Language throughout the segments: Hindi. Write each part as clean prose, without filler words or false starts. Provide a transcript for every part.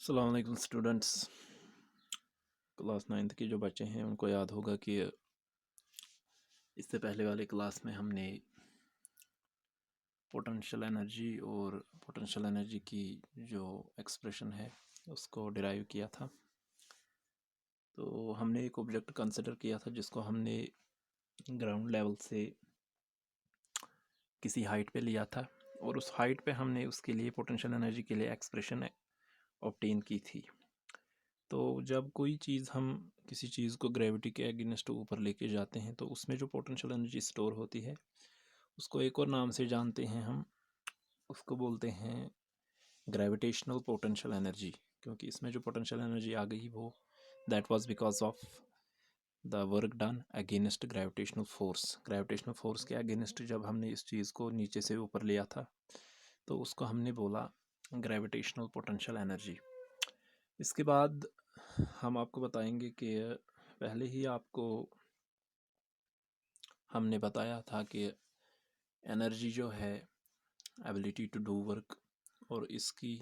अस्सलाम वालेकुम स्टूडेंट्स। क्लास 9th के जो बच्चे हैं उनको याद होगा कि इससे पहले वाले क्लास में हमने पोटेंशियल एनर्जी और पोटेंशियल एनर्जी की जो एक्सप्रेशन है उसको डिराइव किया था। तो हमने एक ऑब्जेक्ट कंसिडर किया था जिसको हमने ग्राउंड लेवल से किसी हाइट पे लिया था और उस हाइट पे हमने उसके लिए पोटेंशियल एनर्जी के लिए एक्सप्रेशन ऑब्टेन की थी। तो जब कोई चीज़ हम किसी चीज़ को ग्रेविटी के अगेंस्ट ऊपर लेके जाते हैं तो उसमें जो पोटेंशियल एनर्जी स्टोर होती है उसको एक और नाम से जानते हैं हम। उसको बोलते हैं ग्रेविटेशनल पोटेंशियल एनर्जी, क्योंकि इसमें जो पोटेंशियल एनर्जी आ गई वो that was because of the work done against gravitational force. Gravitational force के अगेंस्ट जब हमने इस चीज़ को नीचे से ऊपर लिया था तो उसको हमने बोला ग्रेविटेशनल पोटेंशियल एनर्जी। इसके बाद हम आपको बताएंगे कि पहले ही आपको हमने बताया था कि एनर्जी जो है एबिलिटी टू डू वर्क, और इसकी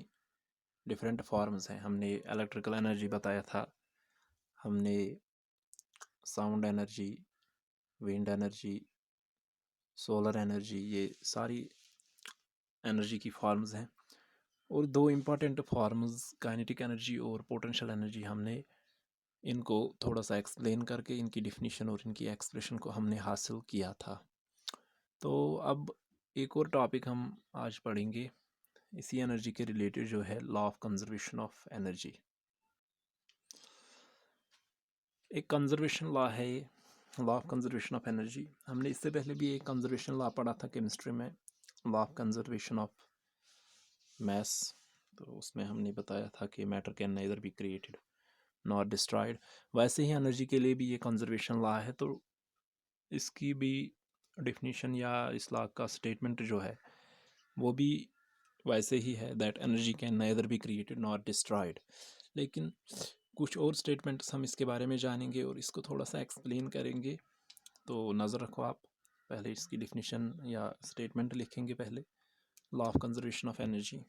डिफरेंट फॉर्म्स हैं। हमने इलेक्ट्रिकल एनर्जी बताया था, हमने sound energy, wind energy, solar energy, ये सारी एनर्जी की फॉर्म्स हैं। और दो इम्पॉर्टेंट फॉर्म्स काइनेटिक एनर्जी और पोटेंशियल एनर्जी, हमने इनको थोड़ा सा एक्सप्लेन करके इनकी डिफिनीशन और इनकी एक्सप्रेशन को हमने हासिल किया था। तो अब एक और टॉपिक हम आज पढ़ेंगे इसी एनर्जी के रिलेटेड, जो है law of conservation of energy. एक कंजर्वेशन लॉ है ये, law of conservation of energy. हमने इससे पहले भी एक कंजर्वेशन लॉ पढ़ा था केमिस्ट्री में, law of conservation of mass. तो उसमें हमने बताया था कि matter can nether B created not destroyed. वैसे ही एनर्जी के लिए भी ये कंजर्वेशन लॉ है, तो इसकी भी डिफिनीशन या इस लॉ का स्टेटमेंट जो है वो भी वैसे ही है, that energy can nether B created not destroyed. लेकिन कुछ और स्टेटमेंट्स हम इसके बारे में जानेंगे और इसको थोड़ा सा एक्सप्लेन करेंगे। तो नज़र रखो आप, पहले इसकी डिफिनीशन या स्टेटमेंट लिखेंगे पहले। Law of conservation of energy,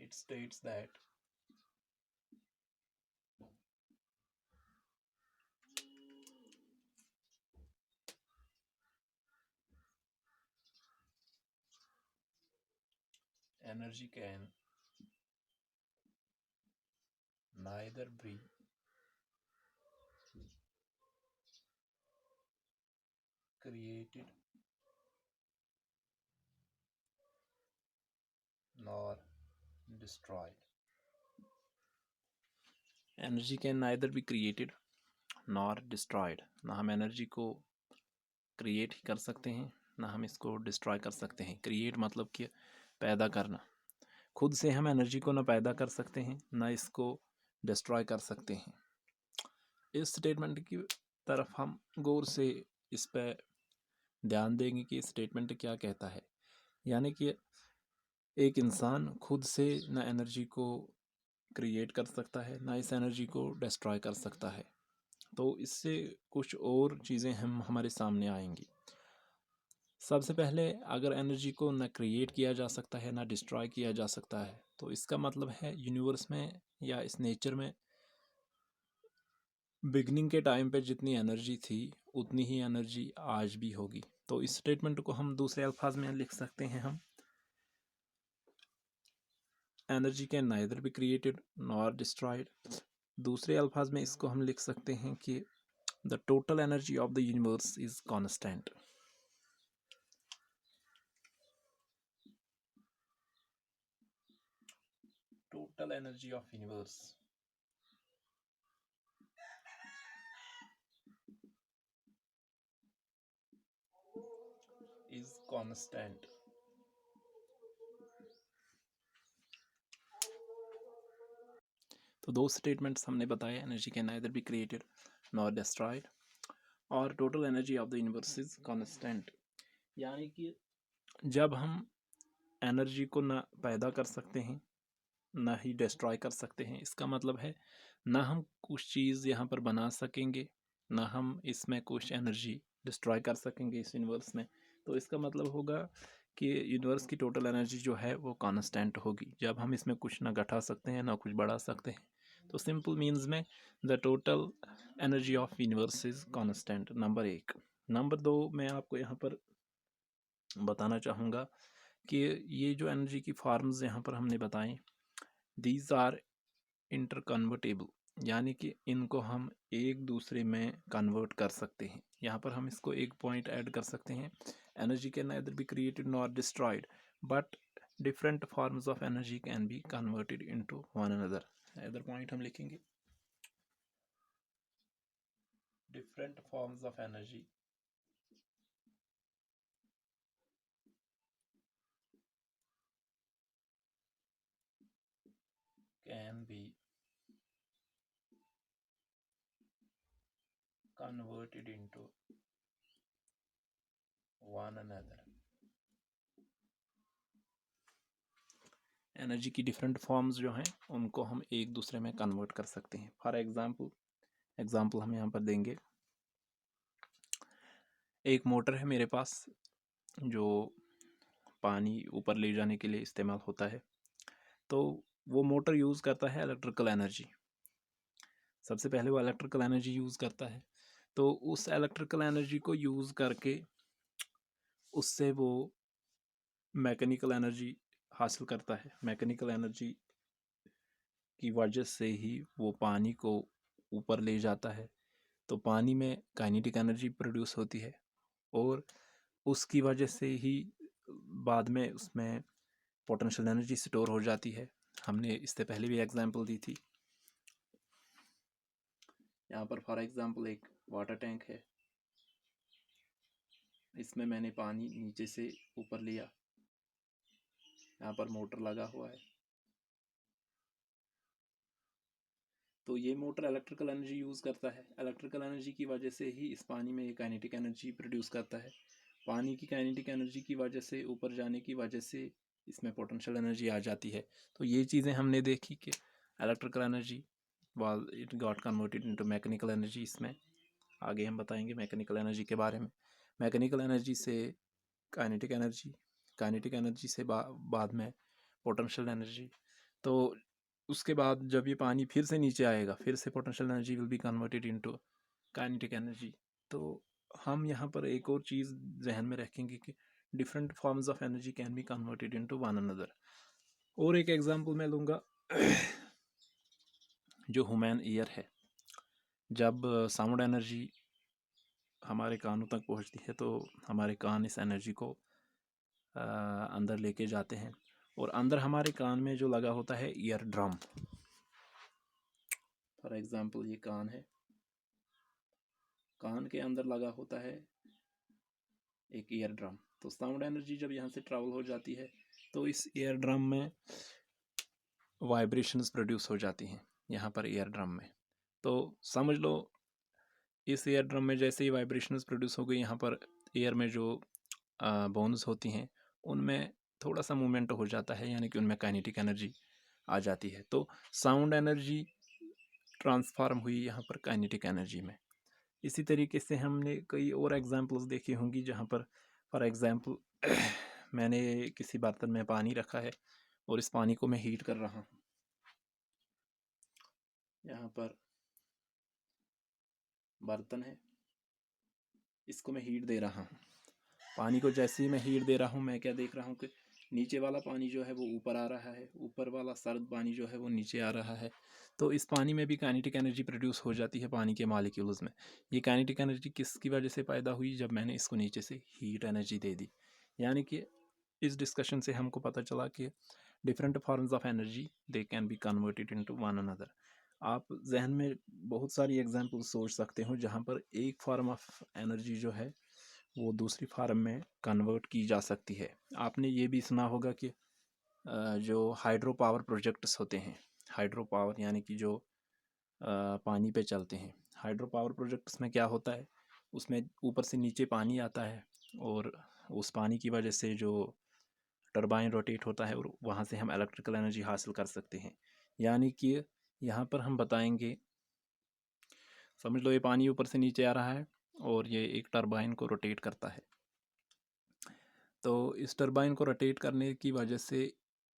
it states that energy can neither be created nor destroyed. Energy can neither be created nor destroyed. ना हम एनर्जी को क्रिएट ही कर सकते हैं, ना हम इसको डिस्ट्रॉय कर सकते हैं। क्रिएट मतलब कि पैदा करना। खुद से हम एनर्जी को ना पैदा कर सकते हैं, ना इसको डिस्ट्रॉय कर सकते हैं। इस स्टेटमेंट की तरफ हम गौर से इस पर ध्यान देंगे कि स्टेटमेंट क्या कहता है। यानी कि एक इंसान खुद से ना एनर्जी को क्रिएट कर सकता है, ना इस एनर्जी को डिस्ट्रॉय कर सकता है। तो इससे कुछ और चीज़ें हम हमारे सामने आएंगी। सबसे पहले, अगर एनर्जी को ना क्रिएट किया जा सकता है ना डिस्ट्रॉय किया जा सकता है, तो इसका मतलब है यूनिवर्स में या इस नेचर में बिगनिंग के टाइम पे जितनी एनर्जी थी उतनी ही एनर्जी आज भी होगी। तो इस स्टेटमेंट को हम दूसरे अल्फाज में लिख सकते हैं, हम energy can neither be created nor destroyed. दूसरे अल्फाज में इसको हम लिख सकते हैं कि the total energy of the universe is constant. Total energy of universe is constant. तो दो स्टेटमेंट्स हमने बताए, energy can neither be created nor destroyed और total energy of the universe is constant. यानी कि जब हम एनर्जी को ना पैदा कर सकते हैं ना ही डिस्ट्रॉय कर सकते हैं, इसका मतलब है ना हम कुछ चीज़ यहाँ पर बना सकेंगे ना हम इसमें कुछ एनर्जी डिस्ट्रॉय कर सकेंगे इस यूनिवर्स में। तो इसका मतलब होगा कि यूनिवर्स की टोटल एनर्जी जो है वो कांस्टेंट होगी। जब हम इसमें कुछ ना घटा सकते हैं ना कुछ बढ़ा सकते हैं, तो सिंपल मीन्स में the total energy of universe is constant. Number 1। Number 2, मैं आपको यहाँ पर बताना चाहूँगा कि ये जो एनर्जी की फॉर्म्स यहाँ पर हमने बताएं, दीज आर इंटरकन्वर्टेबल, यानी कि इनको हम एक दूसरे में कन्वर्ट कर सकते हैं। यहाँ पर हम इसको एक पॉइंट ऐड कर सकते हैं, energy can neither be created nor destroyed but different forms of energy can be converted into one another. Other point हम लिखेंगे, different forms of energy can B converted into one another। Energy की डिफरेंट फॉर्म्स जो हैं उनको हम एक दूसरे में कन्वर्ट कर सकते हैं। फॉर एग्जाम्पल हम यहाँ पर देंगे, एक मोटर है मेरे पास जो पानी ऊपर ले जाने के लिए इस्तेमाल होता है, तो वो मोटर यूज़ करता है इलेक्ट्रिकल एनर्जी। सबसे पहले वो इलेक्ट्रिकल एनर्जी यूज़ करता है, तो उस इलेक्ट्रिकल एनर्जी को यूज़ करके उससे वो मैकेनिकल एनर्जी हासिल करता है। मैकेनिकल एनर्जी की वजह से ही वो पानी को ऊपर ले जाता है, तो पानी में काइनेटिक एनर्जी प्रोड्यूस होती है और उसकी वजह से ही बाद में उसमें पोटेंशियल एनर्जी स्टोर हो जाती है। हमने इससे पहले भी एग्जांपल दी थी। यहाँ पर फॉर एग्जांपल एक वाटर टैंक है, इसमें मैंने पानी नीचे से ऊपर लिया, यहाँ पर मोटर लगा हुआ है, तो ये मोटर इलेक्ट्रिकल एनर्जी यूज़ करता है। इलेक्ट्रिकल एनर्जी की वजह से ही इस पानी में ये काइनेटिक एनर्जी प्रोड्यूस करता है। पानी की काइनेटिक एनर्जी की वजह से ऊपर जाने की वजह से इसमें पोटेंशियल एनर्जी आ जाती है। तो ये चीज़ें हमने देखी कि electrical energy was it got converted into mechanical energy. इसमें आगे हम बताएंगे मैकेनिकल एनर्जी के बारे में। मैकेनिकल एनर्जी से काइनेटिक एनर्जी से बाद में पोटेंशियल एनर्जी। तो उसके बाद जब ये पानी फिर से नीचे आएगा, फिर से potential energy will be converted into kinetic energy. तो हम यहाँ पर एक और चीज़ जहन में रखेंगे कि different forms of energy can be converted into one another. और एक एग्जांपल मैं लूँगा, जो ह्यूमन ईयर है, जब साउंड एनर्जी हमारे कानों तक पहुँचती है तो हमारे कान इस एनर्जी को अंदर लेके जाते हैं, और अंदर हमारे कान में जो लगा होता है ईयर ड्रम। फॉर एग्जांपल ये कान है, कान के अंदर लगा होता है एक ईयर ड्रम। तो साउंड एनर्जी जब यहाँ से ट्रैवल हो जाती है तो इस ईयर ड्रम में वाइब्रेशंस प्रोड्यूस हो जाती हैं यहाँ पर ईयर ड्रम में। तो समझ लो इस ईयर ड्रम में जैसे ही वाइब्रेशंस प्रोड्यूस हो गई, यहाँ पर एयर में जो बोन्स होती हैं उनमें थोड़ा सा मूवमेंट हो जाता है, यानी कि उनमें काइनेटिक एनर्जी आ जाती है। तो साउंड एनर्जी ट्रांसफॉर्म हुई यहाँ पर काइनेटिक एनर्जी में। इसी तरीके से हमने कई और एग्जांपल्स देखी होंगी जहाँ पर फॉर एग्जांपल मैंने किसी बर्तन में पानी रखा है और इस पानी को मैं हीट कर रहा हूँ। यहाँ पर बर्तन है, इसको मैं हीट दे रहा हूँ। पानी को जैसे ही मैं हीट दे रहा हूँ, मैं क्या देख रहा हूँ कि नीचे वाला पानी जो है वो ऊपर आ रहा है, ऊपर वाला सर्द पानी जो है वो नीचे आ रहा है। तो इस पानी में भी काइनेटिक एनर्जी प्रोड्यूस हो जाती है पानी के मॉलिक्यूल्स में। ये काइनेटिक एनर्जी किसकी वजह से पैदा हुई? जब मैंने इसको नीचे से हीट एनर्जी दे दी। यानी कि इस डिस्कशन से हमको पता चला कि different forms of energy they can be converted into one another. आप जहन में बहुत सारी एग्जांपल सोच सकते हो जहाँ पर एक फॉर्म ऑफ एनर्जी जो है वो दूसरी फार्म में कन्वर्ट की जा सकती है। आपने ये भी सुना होगा कि जो हाइड्रो पावर प्रोजेक्ट्स होते हैं, हाइड्रो पावर यानी कि जो पानी पे चलते हैं, हाइड्रो पावर प्रोजेक्ट्स में क्या होता है, उसमें ऊपर से नीचे पानी आता है और उस पानी की वजह से जो टरबाइन रोटेट होता है और वहाँ से हम इलेक्ट्रिकल एनर्जी हासिल कर सकते हैं। यानी कि यहाँ पर हम बताएंगे, समझ लो ये पानी ऊपर से नीचे आ रहा है और ये एक टरबाइन को रोटेट करता है। तो इस टरबाइन को रोटेट करने की वजह से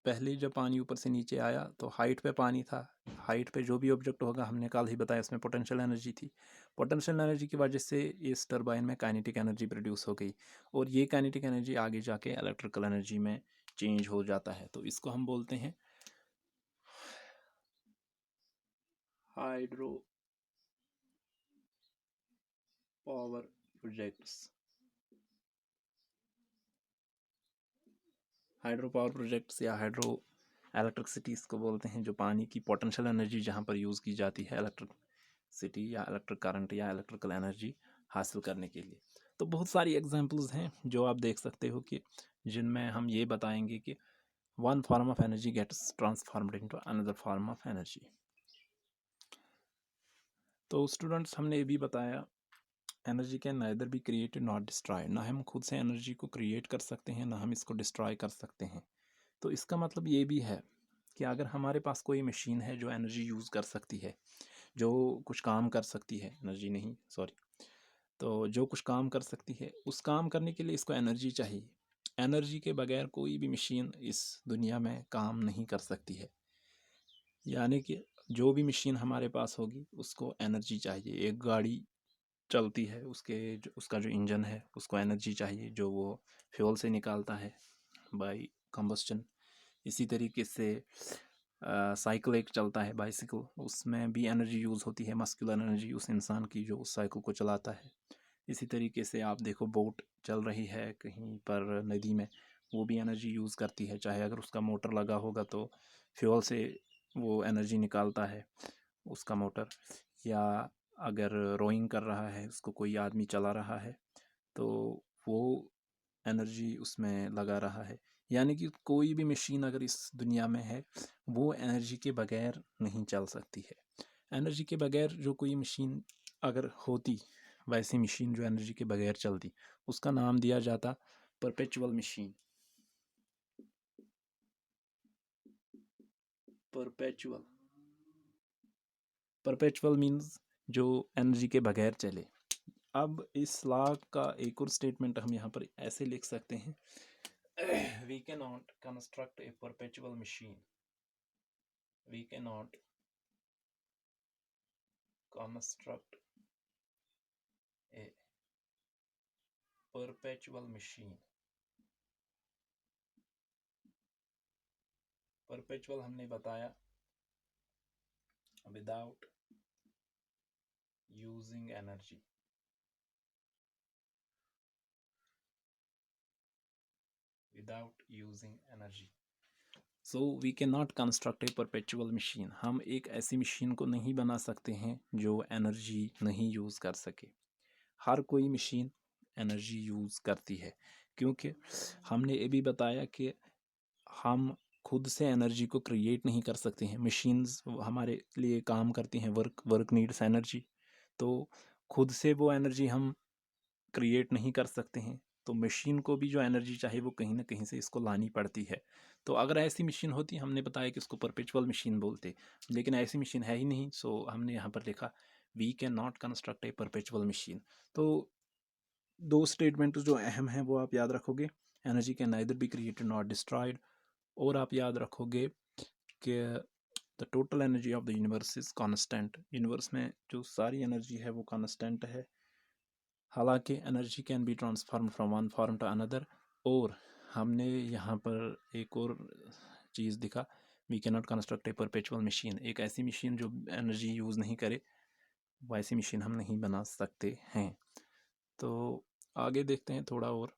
पहले जब पानी ऊपर से नीचे आया तो हाइट पे पानी था, हाइट पे जो भी ऑब्जेक्ट होगा, हमने कल ही बताया इसमें पोटेंशियल एनर्जी थी। पोटेंशियल एनर्जी की वजह से इस टरबाइन में काइनेटिक एनर्जी प्रोड्यूस हो गई, और ये काइनेटिक एनर्जी आगे जाके इलेक्ट्रिकल एनर्जी में चेंज हो जाता है। तो इसको हम बोलते हैं hydro power projects. Hydro power projects या हाइड्रो इलेक्ट्रिसिटीज़ को बोलते हैं, जो पानी की पोटेंशियल एनर्जी जहाँ पर यूज़ की जाती है इलेक्ट्रिसिटी या इलेक्ट्रिक करंट या इलेक्ट्रिकल एनर्जी हासिल करने के लिए। तो बहुत सारी एग्जांपल्स हैं जो आप देख सकते हो कि जिनमें हम ये बताएंगे कि one form of energy gets transformed into another form of energy. तो स्टूडेंट्स, हमने ये भी बताया energy can neither be created not destroyed, ना हम खुद से एनर्जी को क्रिएट कर सकते हैं ना हम इसको डिस्ट्रॉय कर सकते हैं। तो इसका मतलब ये भी है कि अगर हमारे पास कोई मशीन है जो एनर्जी यूज़ कर सकती है, जो कुछ काम कर सकती है, एनर्जी नहीं सॉरी, तो जो कुछ काम कर सकती है, उस काम करने के लिए इसको एनर्जी चाहिए। एनर्जी के बगैर कोई भी मशीन इस दुनिया में काम नहीं कर सकती है। यानी कि जो भी मशीन हमारे पास होगी उसको एनर्जी चाहिए। एक गाड़ी चलती है, उसका जो इंजन है उसको एनर्जी चाहिए जो वो फ्यूल से निकालता है बाई कंबस्टन। इसी तरीके से साइकिल एक चलता है, बाइसिकल, उसमें भी एनर्जी यूज़ होती है, मस्कुलर एनर्जी उस इंसान की जो उस साइकिल को चलाता है। इसी तरीके से आप देखो, बोट चल रही है कहीं पर नदी में, वो भी एनर्जी यूज़ करती है, चाहे अगर उसका मोटर लगा होगा तो फ्यूल से वो एनर्जी निकालता है उसका मोटर, या अगर रोइंग कर रहा है उसको कोई आदमी चला रहा है तो वो एनर्जी उसमें लगा रहा है। यानी कि कोई भी मशीन अगर इस दुनिया में है वो एनर्जी के बगैर नहीं चल सकती है। एनर्जी के बगैर जो कोई मशीन अगर होती, वैसी मशीन जो एनर्जी के बगैर चलती, उसका नाम दिया जाता perpetual machine. Perpetual perpetual means जो एनर्जी के बगैर चले। अब इस लॉ का एक और स्टेटमेंट हम यहाँ पर ऐसे लिख सकते हैं, we cannot construct a perpetual machine, we cannot construct a perpetual machine। perpetual हमने बताया without using energy, without using energy, so we cannot construct a perpetual machine। हम एक ऐसी मशीन को नहीं बना सकते हैं जो एनर्जी नहीं यूज़ कर सके। हर कोई मशीन एनर्जी यूज़ करती है, क्योंकि हमने ये भी बताया कि हम खुद से एनर्जी को क्रिएट नहीं कर सकते हैं। मशीन्स हमारे लिए काम करती हैं, वर्क नीड्स एनर्जी, तो खुद से वो एनर्जी हम क्रिएट नहीं कर सकते हैं। तो मशीन को भी जो एनर्जी चाहिए वो कहीं ना कहीं से इसको लानी पड़ती है। तो अगर ऐसी मशीन होती, हमने बताया कि उसको परपेचुअल मशीन बोलते, लेकिन ऐसी मशीन है ही नहीं, सो हमने यहाँ पर लिखा we can not construct a perpetual machine. तो दो स्टेटमेंट जो अहम हैं वो आप याद रखोगे, energy can neither be created not destroyed, और आप याद रखोगे कि the total energy of the universe is constant. Universe में जो सारी एनर्जी है वो कांस्टेंट है, हालांकि energy can be transform from one form to another. और हमने यहाँ पर एक और चीज़ दिखा, we can not construct a perpetual machine, एक ऐसी मशीन जो एनर्जी यूज़ नहीं करे, वैसी मशीन हम नहीं बना सकते हैं। तो आगे देखते हैं थोड़ा और।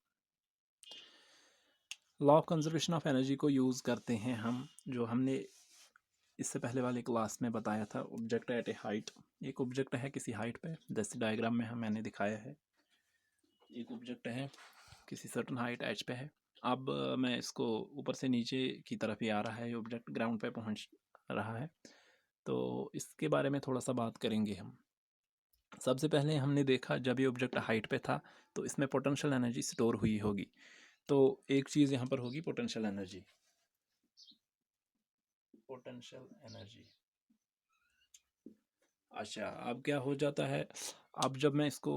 Law of conservation of energy को यूज़ करते हैं हम, जो हमने इससे पहले वाले क्लास में बताया था, ऑब्जेक्ट एट ए हाइट। एक ऑब्जेक्ट है किसी हाइट पे, जैसे डायग्राम में मैंने दिखाया है, एक ऑब्जेक्ट है किसी सर्टन हाइट एच पे है। अब मैं इसको ऊपर से नीचे की तरफ ही आ रहा है, ऑब्जेक्ट ग्राउंड पे पहुंच रहा है, तो इसके बारे में थोड़ा सा बात करेंगे हम। सबसे पहले हमने देखा जब ये ऑब्जेक्ट हाइट पे था तो इसमें पोटेंशियल एनर्जी स्टोर हुई होगी। तो एक चीज़ यहाँ पर होगी पोटेंशियल एनर्जी, पोटेंशियल एनर्जी। अच्छा, अब क्या हो जाता है, अब जब मैं इसको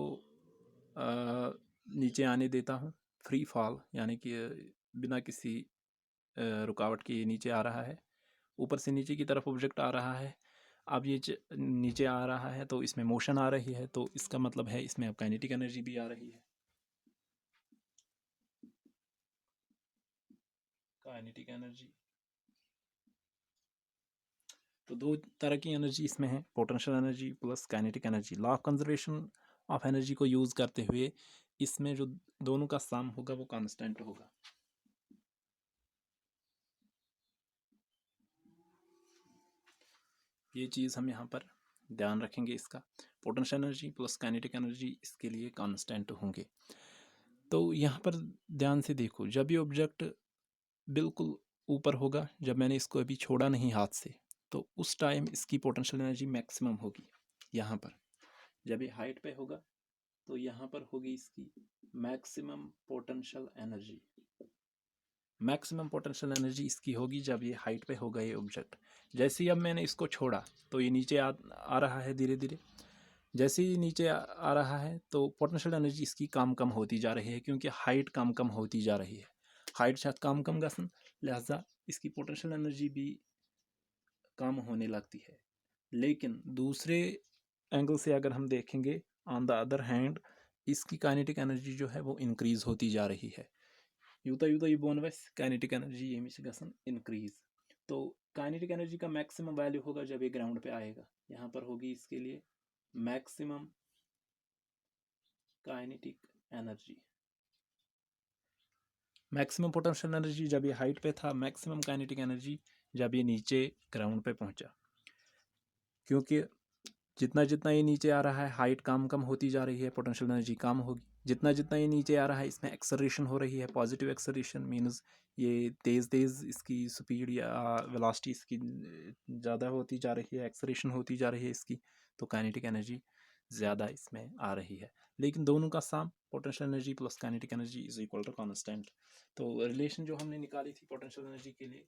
नीचे आने देता हूँ फ्री फॉल यानी कि बिना किसी रुकावट के ये नीचे आ रहा है, ऊपर से नीचे की तरफ ऑब्जेक्ट आ रहा है। अब ये नीचे आ रहा है तो इसमें मोशन आ रही है, तो इसका मतलब है इसमें अब काइनेटिक एनर्जी भी आ रही है। काइनेटिक एनर्जी, तो दो तरह की एनर्जी इसमें है, potential energy plus kinetic energy. Law of conservation of energy को यूज़ करते हुए इसमें जो दोनों का सम होगा वो कांस्टेंट होगा। ये चीज़ हम यहाँ पर ध्यान रखेंगे, इसका potential energy plus kinetic energy इसके लिए कांस्टेंट होंगे। तो यहाँ पर ध्यान से देखो, जब ये ऑब्जेक्ट बिल्कुल ऊपर होगा, जब मैंने इसको अभी छोड़ा नहीं हाथ से, तो उस टाइम इसकी पोटेंशियल एनर्जी मैक्सिमम होगी। यहाँ पर जब ये हाइट पे होगा तो यहाँ पर होगी इसकी maximum potential energy. Maximum potential energy इसकी होगी जब ये हाइट पे होगा ये ऑब्जेक्ट। जैसे ही अब मैंने इसको छोड़ा तो ये नीचे आ रहा है धीरे धीरे। जैसे ही नीचे आ रहा है तो पोटेंशियल एनर्जी इसकी कम कम होती जा रही है, क्योंकि हाइट कम कम होती जा रही है। हाइट शायद कम कम गसन, लिहाजा इसकी पोटेंशियल एनर्जी भी कम होने लगती है। लेकिन दूसरे एंगल से अगर हम देखेंगे, ऑन द अदर हैंड इसकी काइनेटिक एनर्जी जो है वो इंक्रीज होती जा रही है। यूता यूता ये बोन वैस काइनेटिक एनर्जी ये मिश गसन इंक्रीज। तो काइनेटिक एनर्जी का मैक्सिमम वैल्यू होगा जब ये ग्राउंड पे आएगा। यहाँ पर होगी इसके लिए maximum kinetic energy. Maximum potential energy जब ये हाइट पे था, मैक्सिमम काइनेटिक एनर्जी जब ये नीचे ग्राउंड पे पहुंचा। क्योंकि जितना जितना ये नीचे आ रहा है हाइट कम कम होती जा रही है, पोटेंशियल एनर्जी कम होगी। जितना जितना ये नीचे आ रहा है इसमें एक्सेलरेशन हो रही है, पॉजिटिव एक्सेलरेशन मीन्स ये तेज़ तेज़ इसकी स्पीड या वेलोसिटी इसकी ज़्यादा होती जा रही है, एक्सेलरेशन होती जा रही है इसकी, तो काइनेटिक एनर्जी ज़्यादा इसमें आ रही है। लेकिन दोनों का sum potential energy plus kinetic energy is equal to constant. तो रिलेशन जो हमने निकाली थी पोटेंशियल एनर्जी के लिए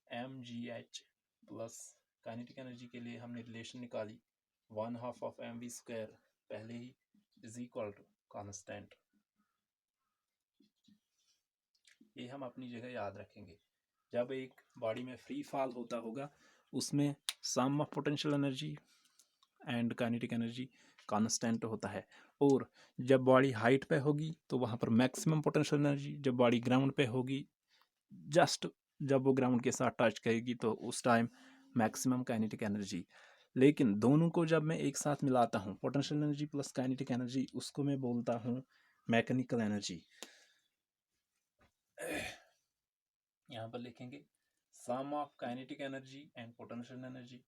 mgh प्लस काइनेटिक एनर्जी के लिए हमने रिलेशन निकाली 1/2 ऑफ mv² पहले ही इज इक्वल टू कांस्टेंट। ये हम अपनी जगह याद रखेंगे। जब एक बॉडी में फ्री फॉल होता होगा उसमें sum of potential energy and kinetic energy constant होता है, और जब बॉडी हाइट पे होगी तो वहाँ पर मैक्सिमम पोटेंशियल एनर्जी, जब बॉडी ग्राउंड पे होगी जस्ट जब वो ग्राउंड के साथ टच करेगी तो उस टाइम मैक्सिमम काइनेटिक एनर्जी। लेकिन दोनों को जब मैं एक साथ मिलाता हूँ, potential energy plus kinetic energy, उसको मैं बोलता हूँ मैकेनिकल एनर्जी। यहाँ पर लिखेंगे sum of kinetic energy and potential energy,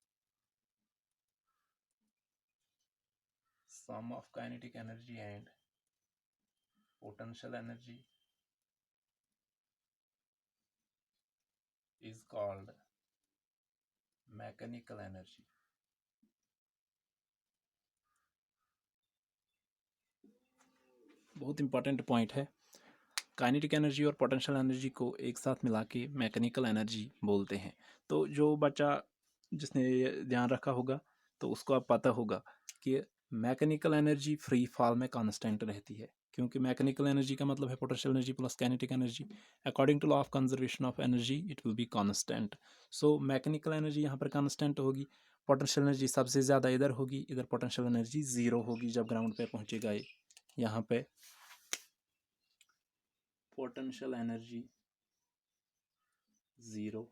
sum of kinetic energy and potential energy is called mechanical energy. बहुत इंपॉर्टेंट पॉइंट है। काइनेटिक एनर्जी और पोटेंशियल एनर्जी को एक साथ मिला के मैकेनिकल एनर्जी बोलते हैं। तो जो बच्चा जिसने ध्यान रखा होगा तो उसको अब पता होगा कि मैकेनिकल एनर्जी फ्री फॉल में कांस्टेंट रहती है, क्योंकि मैकेनिकल एनर्जी का मतलब है potential energy plus kinetic energy. According to law of conservation of energy it will be constant. So mechanical energy यहाँ पर कांस्टेंट होगी, पोटेंशियल एनर्जी सबसे ज़्यादा इधर होगी, इधर पोटेंशियल एनर्जी ज़ीरो होगी जब ग्राउंड पे पहुँचेगा। यहाँ पे पोटेंशियल एनर्जी ज़ीरो,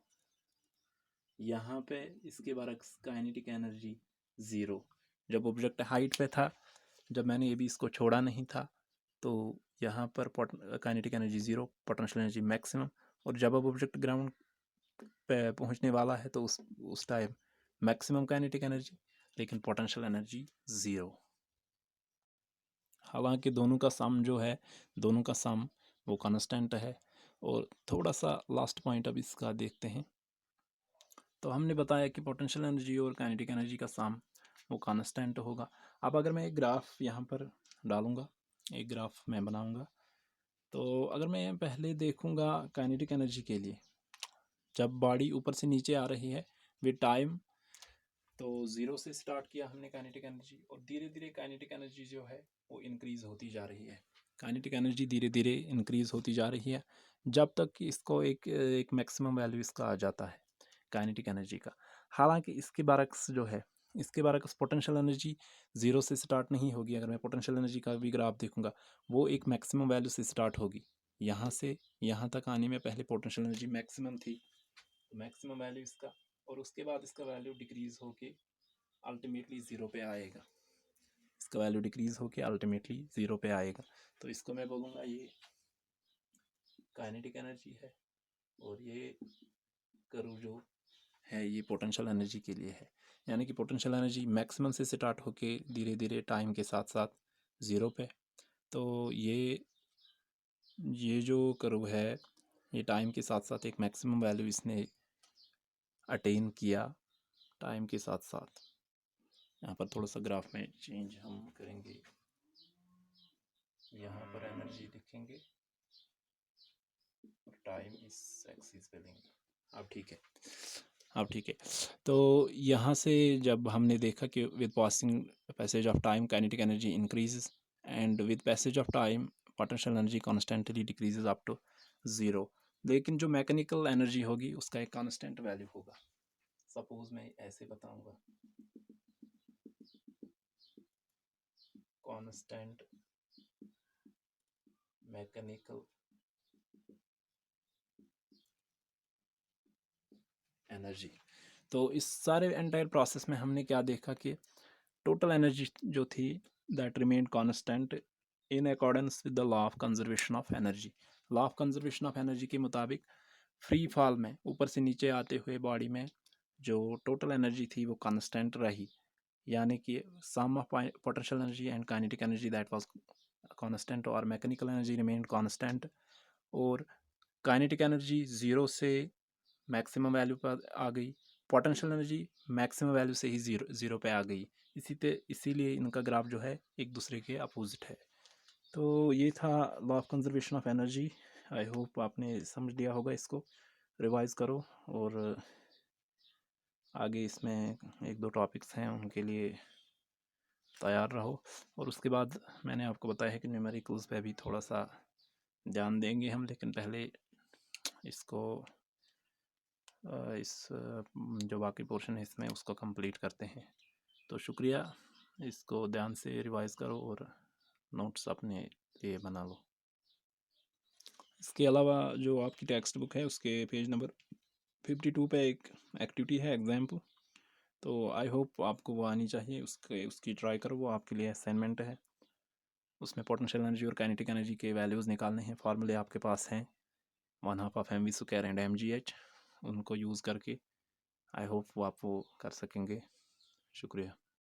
यहाँ पे इसके बरक्स काइनेटिक एनर्जी ज़ीरो। जब ऑब्जेक्ट हाइट पे था, जब मैंने ये भी इसको छोड़ा नहीं था, तो यहाँ पर kinetic energy zero, potential energy maximum. और जब अब ऑब्जेक्ट ग्राउंड पे पहुँचने वाला है तो उस टाइम मैक्सिमम काइनेटिक एनर्जी, लेकिन पोटेंशियल एनर्जी ज़ीरो। हालांकि दोनों का सम जो है, दोनों का सम वो कांस्टेंट है। और थोड़ा सा लास्ट पॉइंट अब इसका देखते हैं। तो हमने बताया कि पोटेंशियल एनर्जी और काइनेटिक एनर्जी का सम वो कांस्टेंट होगा। अब अगर मैं एक ग्राफ यहाँ पर डालूँगा, एक ग्राफ मैं बनाऊँगा, तो अगर मैं पहले देखूँगा काइनेटिक एनर्जी के लिए, जब बॉडी ऊपर से नीचे आ रही है विद टाइम, तो ज़ीरो से स्टार्ट किया हमने काइनेटिक एनर्जी, और धीरे धीरे काइनेटिक एनर्जी जो है वो इंक्रीज़ होती जा रही है। काइनेटिक एनर्जी धीरे धीरे इंक्रीज़ होती जा रही है जब तक कि इसको एक मैक्सिमम वैल्यू इसका आ जाता है काइनेटिक एनर्जी का। हालांकि इसके बरक्स जो है, इसके बरक्स पोटेंशियल एनर्जी ज़ीरो से स्टार्ट नहीं होगी। अगर मैं पोटेंशियल एनर्जी का भी ग्राफ देखूंगा, वो एक मैक्सिमम वैल्यू से स्टार्ट होगी। यहाँ से यहाँ तक आने में पहले पोटेंशियल एनर्जी मैक्सिमम थी, मैक्सिमम वैल्यू इसका, और उसके बाद इसका वैल्यू डिक्रीज़ होके अल्टीमेटली ज़ीरो पे आएगा। इसका वैल्यू डिक्रीज़ होके अल्टीमेटली ज़ीरो पे आएगा। तो इसको मैं बोलूँगा ये काइनेटिक एनर्जी है, और ये कर्व जो है ये पोटेंशियल एनर्जी के लिए है। यानी कि पोटेंशियल एनर्जी मैक्सिमम से स्टार्ट होके धीरे धीरे टाइम के साथ साथ ज़ीरो पे। तो ये जो कर्व है, ये टाइम के साथ साथ एक मैक्सिमम वैल्यू इसने अटेन किया टाइम के साथ साथ। यहाँ पर थोड़ा सा ग्राफ में चेंज हम करेंगे, यहाँ पर एनर्जी लिखेंगे और टाइम इस एक्सिस पे लेंगे। अब ठीक है, अब ठीक है। तो यहाँ से जब हमने देखा कि with passing passage of time kinetic energy increases and with passage of time potential energy constantly decreases up to zero. लेकिन जो मैकेनिकल एनर्जी होगी उसका एक कांस्टेंट वैल्यू होगा। सपोज मैं ऐसे बताऊंगा, कांस्टेंट मैकेनिकल एनर्जी। तो इस सारे एंटायर प्रोसेस में हमने क्या देखा कि टोटल एनर्जी जो थी that remained constant in accordance with the law of conservation of energy. Law of conservation of energy के मुताबिक फ्री फॉल में ऊपर से नीचे आते हुए बॉडी में जो टोटल एनर्जी थी वो कांस्टेंट रही। यानी कि sum of potential energy and kinetic energy that was constant, और मैकेनिकल एनर्जी रिमेन्ड कांस्टेंट, और काइनेटिक एनर्जी ज़ीरो से मैक्सिमम वैल्यू पर आ गई, पोटेंशियल एनर्जी मैक्सिमम वैल्यू से ही ज़ीरो पे आ गई। इसीलिए इनका ग्राफ जो है एक दूसरे के अपोजिट है। तो ये था law of conservation of energy. I hope आपने समझ लिया होगा। इसको रिवाइज़ करो, और आगे इसमें एक दो टॉपिक्स हैं उनके लिए तैयार रहो। और उसके बाद मैंने आपको बताया है कि न्यूमेरिकल्स पे भी थोड़ा सा ध्यान देंगे हम, लेकिन पहले इसको इस जो बाकी पोर्शन है इसमें उसको कंप्लीट करते हैं। तो शुक्रिया, इसको ध्यान से रिवाइज़ करो और नोट्स अपने लिए बना लो। इसके अलावा जो आपकी टेक्स्ट बुक है उसके पेज नंबर 52 पे एक एक्टिविटी है एग्जाम्पल, तो आई होप आपको वो आनी चाहिए। उसकी ट्राई करो, वो आपके लिए असाइनमेंट है। उसमें पोटेंशियल एनर्जी और काइनेटिक एनर्जी के वैल्यूज़ निकालने हैं। फार्मूले आपके पास हैं, 1/2 ऑफ mv² एंड mgh, उनको यूज़ करके आई होप वो आप वो कर सकेंगे। शुक्रिया।